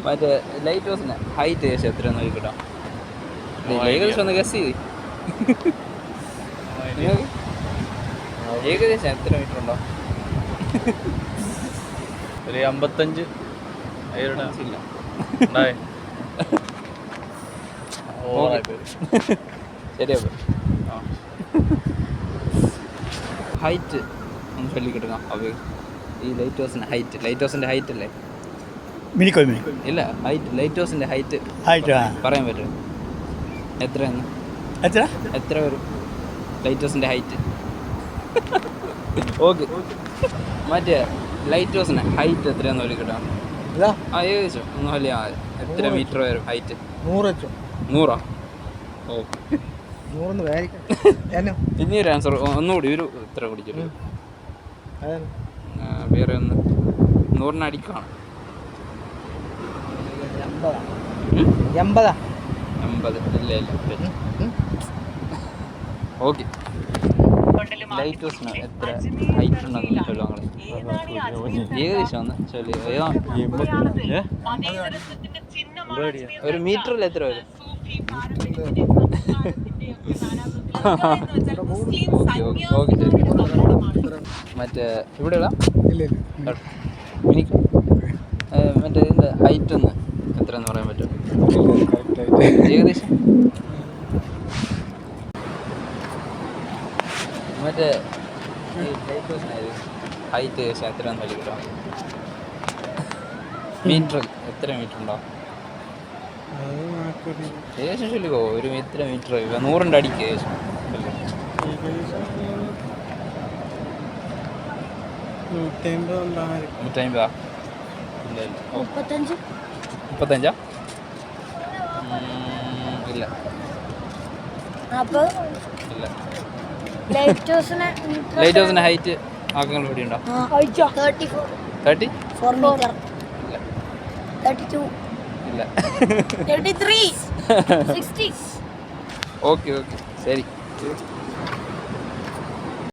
മറ്റേ light ഹൗസിന് height ഏകദേശം എത്ര നോക്കിട്ടോ? ഏകദേശം ഒന്ന് ഗസ് ചെയ്ത് ഏകദേശം എത്ര മീറ്റർ ഉണ്ടോ? ഒരു 55 ഇല്ല. ശരിയാ. ഹൈറ്റ് ഒന്ന് ചൊല്ലി കിട്ടണം. അവ ഈ ലൈറ്റ് ഹൗസിൻ്റെ ഹൈറ്റ് അല്ലേ? ഇല്ല, ഹൈറ്റ് ലൈറ്റ് ഹൗസിൻ്റെ ഹൈറ്റ് പറയാൻ പറ്റുമോ? എത്രയെന്ന്? എത്ര വരും ലൈറ്റ് ഹൗസിൻ്റെ ഹൈറ്റ്? ഓക്കെ, മറ്റേ ലൈറ്റ് ഹൗസിൻ്റെ ഹൈറ്റ് എത്രയാന്ന് വിളിക്കട്ടാ? ഏകദേശം ഒന്ന് വലിയ എത്ര മീറ്റർ വരും ഹൈറ്റ്? 100. ഓക്കെ, ഇനി ഒരു ആൻസർ ഒന്നുകൂടി ഒരു ഇത്ര കുടിക്കരുത്. വേറെ ഒന്ന് 100 അടിക്കാണ്. 80. ഇല്ല. ഓക്കെ, ലൈറ്റ് ഹൗസിന് എത്ര ഹൈറ്റ് ഉണ്ടെന്ന് ചൊല്ലോ നിങ്ങൾ? ഏകദേശം ഒന്ന് ചൊല്ലി. ഒരു മീറ്ററിൽ എത്ര വരും? ഓക്കെ, മറ്റേ ഇവിടെയുള്ള മറ്റേ ഇതിൻ്റെ ഹൈറ്റ് ഒന്ന് എത്രയെന്ന് പറയാൻ പറ്റും? ഏകദേശം മറ്റേ ഈ ലൈറ്റ് ഹൗസിനായത് ഹൈറ്റ് ഏകദേശം എത്രയാന്ന് വിളിക്കട്ടോ? മീറ്റർ എത്ര മീറ്റർ ഉണ്ടോ? ഏകദേശം ചൊല്ലിക്കോ. ഒരു എത്ര മീറ്റർ? 100 അടിക്ക് ഏകദേശം 150. 35? ഇല്ല. ലൈറ്റ് ഹൗസിന്റെ ഹൈറ്റ് ആക്കങ്ങൾ ഇവിടെ ഉണ്ടോ? 34 ഇല്ല. 33 60. ഓക്കെ, ശരി.